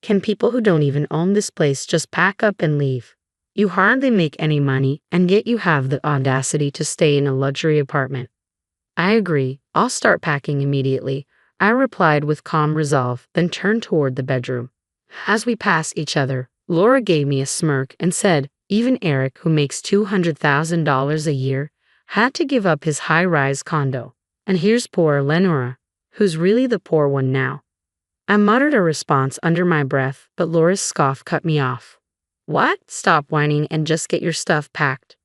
Can people who don't even own this place just pack up and leave? You hardly make any money, and yet you have the audacity to stay in a luxury apartment. I agree, I'll start packing immediately, I replied with calm resolve, then turned toward the bedroom. As we passed each other, Laura gave me a smirk and said, even Eric, who makes $200,000 a year, had to give up his high-rise condo. And here's poor Lenora, who's really the poor one now. I muttered a response under my breath, but Laura's scoff cut me off. What? Stop whining and just get your stuff packed.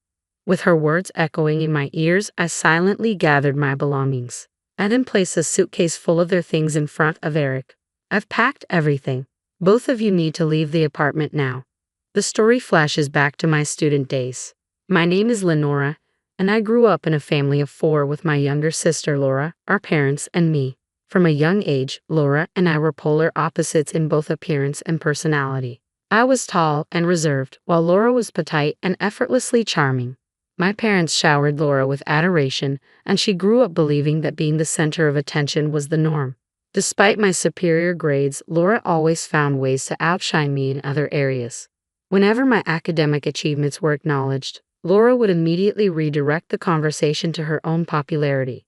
With her words echoing in my ears, I silently gathered my belongings. I then placed a suitcase full of their things in front of Eric. I've packed everything. Both of you need to leave the apartment now. The story flashes back to my student days. My name is Lenora, and I grew up in a family of 4 with my younger sister Laura, our parents, and me. From a young age, Laura and I were polar opposites in both appearance and personality. I was tall and reserved, while Laura was petite and effortlessly charming. My parents showered Laura with adoration, and she grew up believing that being the center of attention was the norm. Despite my superior grades, Laura always found ways to outshine me in other areas. Whenever my academic achievements were acknowledged, Laura would immediately redirect the conversation to her own popularity.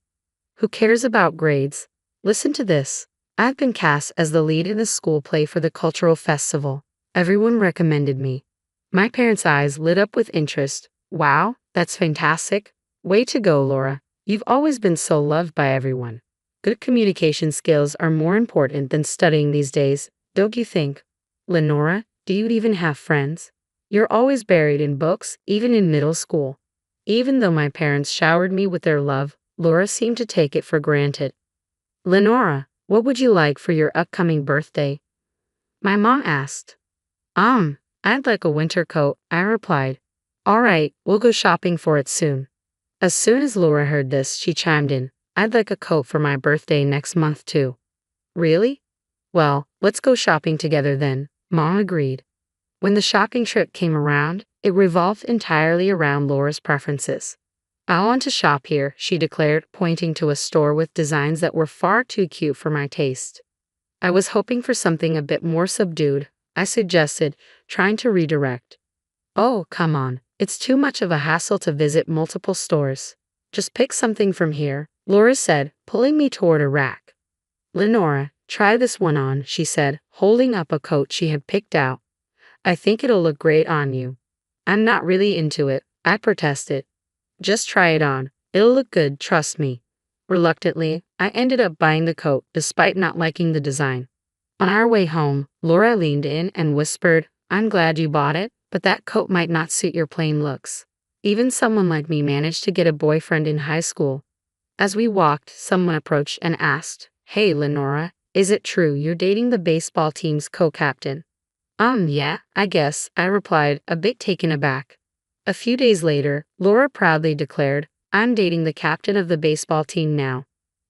Who cares about grades? Listen to this. I've been cast as the lead in the school play for the cultural festival. Everyone recommended me. My parents' eyes lit up with interest. Wow, that's fantastic. Way to go, Laura. You've always been so loved by everyone. Good communication skills are more important than studying these days, don't you think? Lenora, do you even have friends? You're always buried in books, even in middle school. Even though my parents showered me with their love, Laura seemed to take it for granted. Lenora, what would you like for your upcoming birthday? My mom asked. I'd like a winter coat, I replied. All right, we'll go shopping for it soon. As soon as Laura heard this, she chimed in. I'd like a coat for my birthday next month too. Really? Well, let's go shopping together then, Mom agreed. When the shopping trip came around, it revolved entirely around Laura's preferences. I want to shop here, she declared, pointing to a store with designs that were far too cute for my taste. I was hoping for something a bit more subdued, I suggested, trying to redirect. Oh, come on, it's too much of a hassle to visit multiple stores. Just pick something from here, Laura said, pulling me toward a rack. Lenora, try this one on, she said, holding up a coat she had picked out. I think it'll look great on you. I'm not really into it, I protested. Just try it on. It'll look good, trust me. Reluctantly, I ended up buying the coat, despite not liking the design. On our way home, Laura leaned in and whispered, I'm glad you bought it, but that coat might not suit your plain looks. Even someone like me managed to get a boyfriend in high school. As we walked, someone approached and asked, Hey Lenora, is it true you're dating the baseball team's co-captain? Yeah, I guess, I replied, a bit taken aback. A few days later, Laura proudly declared, I'm dating the captain of the baseball team now.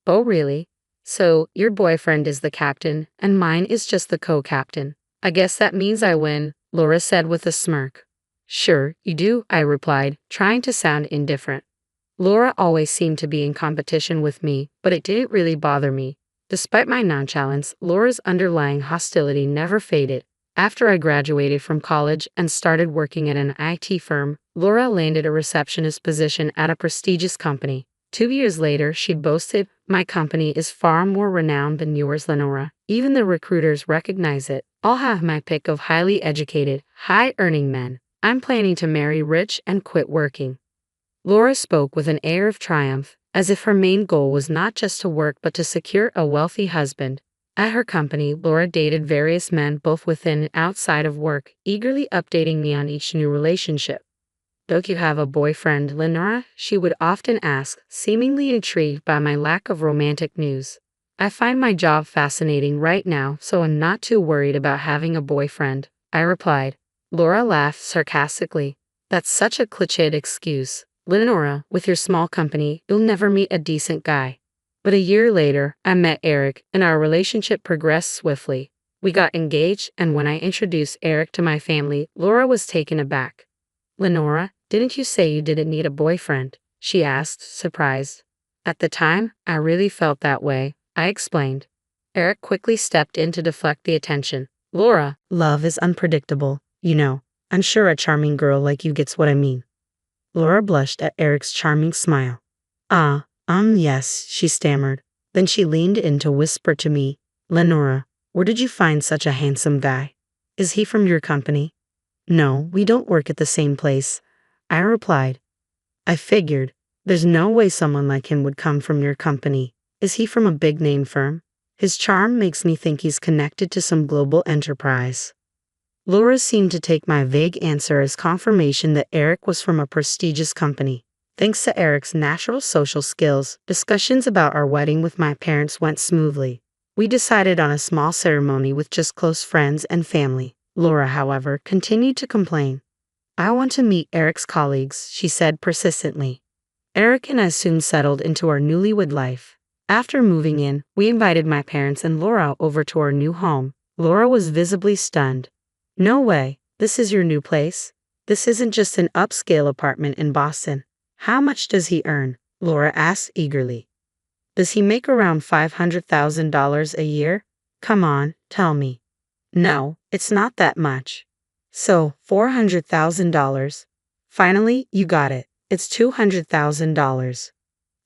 Oh really? So, your boyfriend is the captain, and mine is just the co-captain. I guess that means I win, Laura said with a smirk. Sure, you do, I replied, trying to sound indifferent. Laura always seemed to be in competition with me, but it didn't really bother me. Despite my nonchalance, Laura's underlying hostility never faded. After I graduated from college and started working at an IT firm, Laura landed a receptionist position at a prestigious company. 2 years later, she boasted, my company is far more renowned than yours, Lenora. Even the recruiters recognize it. I'll have my pick of highly educated, high-earning men. I'm planning to marry rich and quit working. Laura spoke with an air of triumph, as if her main goal was not just to work but to secure a wealthy husband. At her company, Laura dated various men both within and outside of work, eagerly updating me on each new relationship. Don't you have a boyfriend, Lenora? She would often ask, seemingly intrigued by my lack of romantic news. I find my job fascinating right now, so I'm not too worried about having a boyfriend, I replied. Laura laughed sarcastically. That's such a cliched excuse. Lenora, with your small company, you'll never meet a decent guy. But a year later, I met Eric, and our relationship progressed swiftly. We got engaged, and when I introduced Eric to my family, Laura was taken aback. Lenora, didn't you say you didn't need a boyfriend? She asked, surprised. At the time, I really felt that way, I explained. Eric quickly stepped in to deflect the attention. Laura, love is unpredictable, you know. I'm sure a charming girl like you gets what I mean. Laura blushed at Eric's charming smile. Yes, she stammered. Then she leaned in to whisper to me, Lenora, where did you find such a handsome guy? Is he from your company? No, we don't work at the same place, I replied. I figured. There's no way someone like him would come from your company. Is he from a big name firm? His charm makes me think he's connected to some global enterprise. Laura seemed to take my vague answer as confirmation that Eric was from a prestigious company. Thanks to Eric's natural social skills, discussions about our wedding with my parents went smoothly. We decided on a small ceremony with just close friends and family. Laura, however, continued to complain. I want to meet Eric's colleagues, she said persistently. Eric and I soon settled into our newlywed life. After moving in, we invited my parents and Laura over to our new home. Laura was visibly stunned. No way, this is your new place? This isn't just an upscale apartment in Boston. How much does he earn? Laura asked eagerly. Does he make around $500,000 a year? Come on, tell me. No, it's not that much. So, $400,000. Finally, you got it. It's $200,000.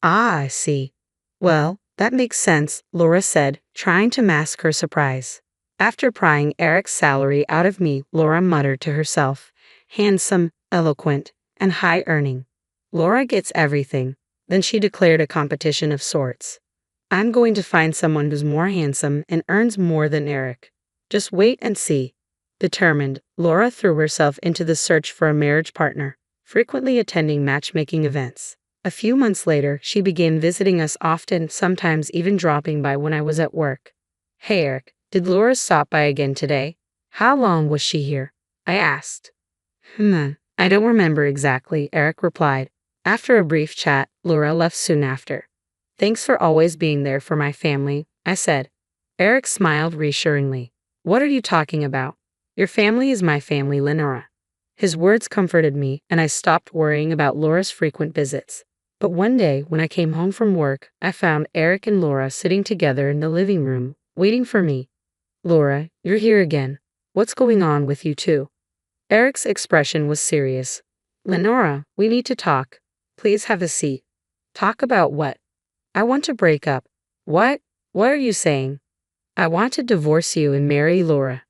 Ah, I see. Well, that makes sense, Laura said, trying to mask her surprise. After prying Eric's salary out of me, Laura muttered to herself, handsome, eloquent, and high-earning. Laura gets everything. Then she declared a competition of sorts. I'm going to find someone who's more handsome and earns more than Eric. Just wait and see. Determined, Laura threw herself into the search for a marriage partner, frequently attending matchmaking events. A few months later, she began visiting us often, sometimes even dropping by when I was at work. Hey Eric, did Laura stop by again today? How long was she here? I asked. I don't remember exactly, Eric replied. After a brief chat, Laura left soon after. Thanks for always being there for my family, I said. Eric smiled reassuringly. What are you talking about? Your family is my family, Lenora. His words comforted me, and I stopped worrying about Laura's frequent visits. But one day, when I came home from work, I found Eric and Laura sitting together in the living room, waiting for me. Laura, you're here again. What's going on with you two? Eric's expression was serious. Lenora, we need to talk. Please have a seat. Talk about what? I want to break up. What? What are you saying? I want to divorce you and marry Laura.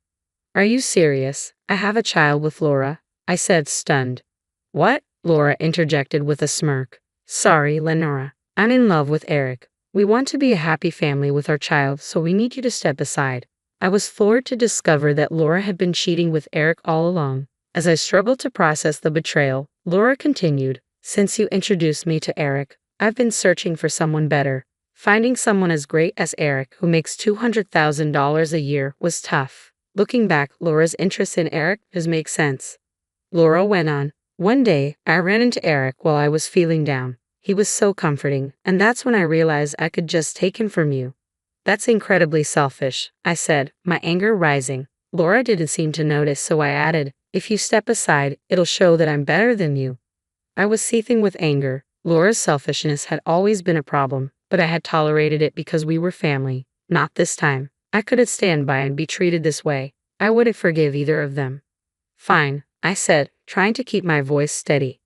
Are you serious? I have a child with Laura, I said, stunned. What? Laura interjected with a smirk. Sorry, Lenora. I'm in love with Eric. We want to be a happy family with our child, so we need you to step aside. I was floored to discover that Laura had been cheating with Eric all along. As I struggled to process the betrayal, Laura continued, Since you introduced me to Eric, I've been searching for someone better. Finding someone as great as Eric, who makes $200,000 a year, was tough. Looking back, Laura's interest in Eric does make sense. Laura went on, One day, I ran into Eric while I was feeling down. He was so comforting, and that's when I realized I could just take him from you. That's incredibly selfish, I said, my anger rising. Laura didn't seem to notice, so I added, If you step aside, it'll show that I'm better than you. I was seething with anger. Laura's selfishness had always been a problem, but I had tolerated it because we were family. Not this time. I couldn't stand by and be treated this way. I wouldn't forgive either of them. Fine, I said, trying to keep my voice steady.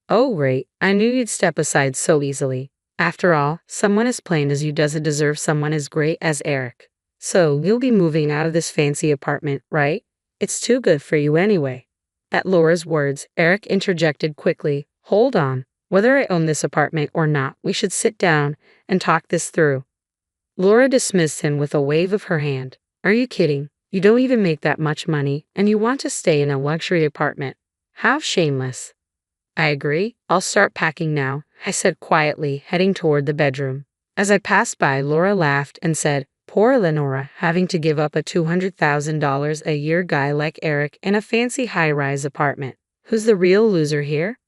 Oh, great, I knew you'd step aside so easily. After all, someone as plain as you doesn't deserve someone as great as Eric. So, you'll be moving out of this fancy apartment, right? It's too good for you anyway. At Laura's words, Eric interjected quickly, Hold on. Whether I own this apartment or not, we should sit down and talk this through. Laura dismissed him with a wave of her hand. Are you kidding? You don't even make that much money, and you want to stay in a luxury apartment. How shameless. I agree. I'll start packing now, I said quietly, heading toward the bedroom. As I passed by, Laura laughed and said, Poor Lenora, having to give up a $200,000 a year guy like Eric in a fancy high-rise apartment. Who's the real loser here?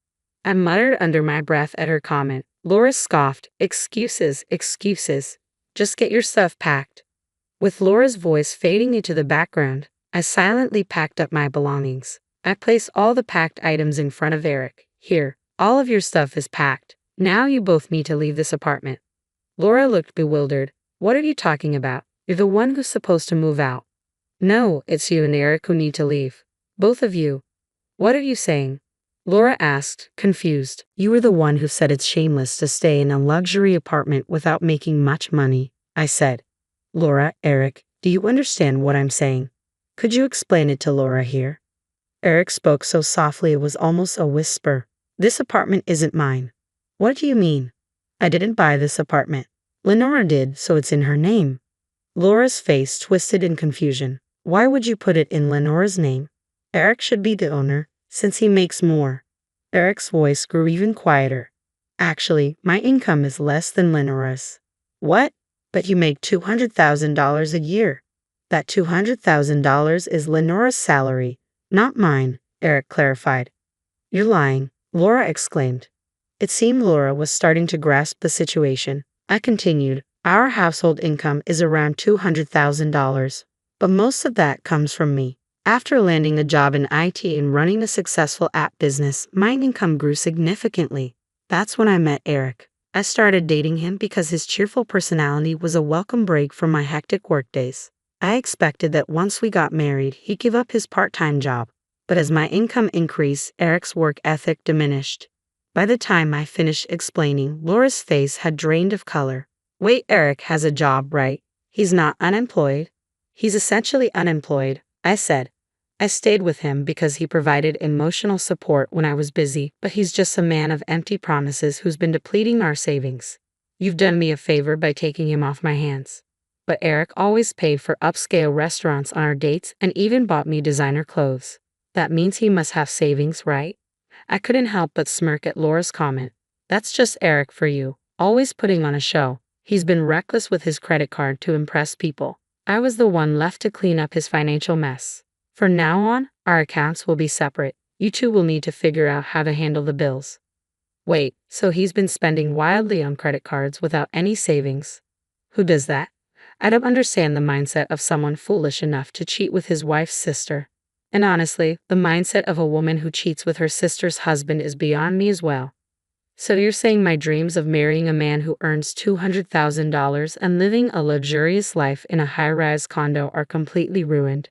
I muttered under my breath at her comment. Laura scoffed, Excuses, excuses. Just get your stuff packed. With Laura's voice fading into the background, I silently packed up my belongings. I placed all the packed items in front of Eric. Here, all of your stuff is packed. Now you both need to leave this apartment. Laura looked bewildered. What are you talking about? You're the one who's supposed to move out. No, it's you and Eric who need to leave. Both of you. What are you saying? Laura asked, confused. You were the one who said it's shameless to stay in a luxury apartment without making much money, I said. Laura, Eric, do you understand what I'm saying? Could you explain it to Laura here? Eric spoke so softly it was almost a whisper. This apartment isn't mine. What do you mean? I didn't buy this apartment. Lenora did, so it's in her name. Laura's face twisted in confusion. Why would you put it in Lenora's name? Eric should be the owner, since he makes more. Eric's voice grew even quieter. Actually, my income is less than Lenora's. What? But you make $200,000 a year. That $200,000 is Lenora's salary, not mine, Eric clarified. You're lying, Laura exclaimed. It seemed Laura was starting to grasp the situation. I continued, our household income is around $200,000, but most of that comes from me. After landing a job in IT and running a successful app business, my income grew significantly. That's when I met Eric. I started dating him because his cheerful personality was a welcome break from my hectic workdays. I expected that once we got married, he'd give up his part-time job. But as my income increased, Eric's work ethic diminished. By the time I finished explaining, Laura's face had drained of color. Wait, Eric has a job, right? He's not unemployed? He's essentially unemployed, I said. I stayed with him because he provided emotional support when I was busy, but he's just a man of empty promises who's been depleting our savings. You've done me a favor by taking him off my hands. But Eric always paid for upscale restaurants on our dates and even bought me designer clothes. That means he must have savings, right? I couldn't help but smirk at Laura's comment. That's just Eric for you, always putting on a show. He's been reckless with his credit card to impress people. I was the one left to clean up his financial mess. From now on, our accounts will be separate. You two will need to figure out how to handle the bills. Wait, so he's been spending wildly on credit cards without any savings? Who does that? I don't understand the mindset of someone foolish enough to cheat with his wife's sister. And honestly, the mindset of a woman who cheats with her sister's husband is beyond me as well. So you're saying my dreams of marrying a man who earns $200,000 and living a luxurious life in a high-rise condo are completely ruined?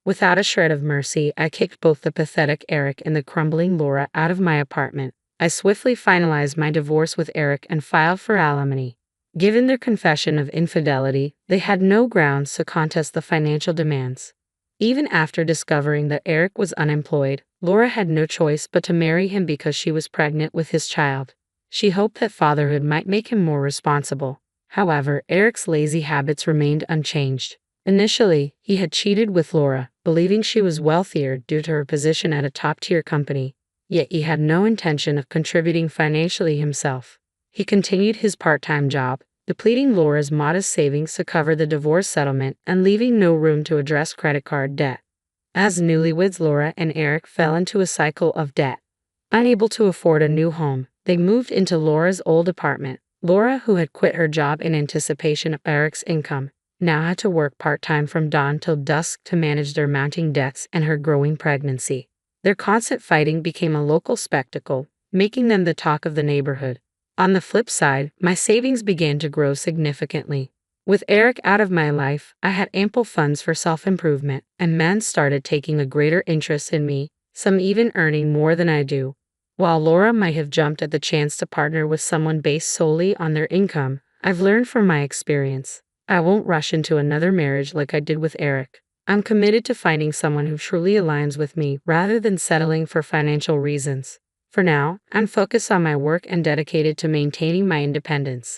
Without a shred of mercy, I kicked both the pathetic Eric and the crumbling Laura out of my apartment. I swiftly finalized my divorce with Eric and filed for alimony. Given their confession of infidelity, they had no grounds to contest the financial demands. Even after discovering that Eric was unemployed, Laura had no choice but to marry him because she was pregnant with his child. She hoped that fatherhood might make him more responsible. However, Eric's lazy habits remained unchanged. Initially, he had cheated with Laura, believing she was wealthier due to her position at a top-tier company. Yet he had no intention of contributing financially himself. He continued his part-time job, depleting Laura's modest savings to cover the divorce settlement and leaving no room to address credit card debt. As newlyweds, Laura and Eric fell into a cycle of debt. Unable to afford a new home, they moved into Laura's old apartment. Laura, who had quit her job in anticipation of Eric's income, now had to work part-time from dawn till dusk to manage their mounting debts and her growing pregnancy. Their constant fighting became a local spectacle, making them the talk of the neighborhood. On the flip side, my savings began to grow significantly. With Eric out of my life, I had ample funds for self-improvement, and men started taking a greater interest in me, some even earning more than I do. While Laura might have jumped at the chance to partner with someone based solely on their income, I've learned from my experience. I won't rush into another marriage like I did with Eric. I'm committed to finding someone who truly aligns with me rather than settling for financial reasons. For now, I'm focused on my work and dedicated to maintaining my independence.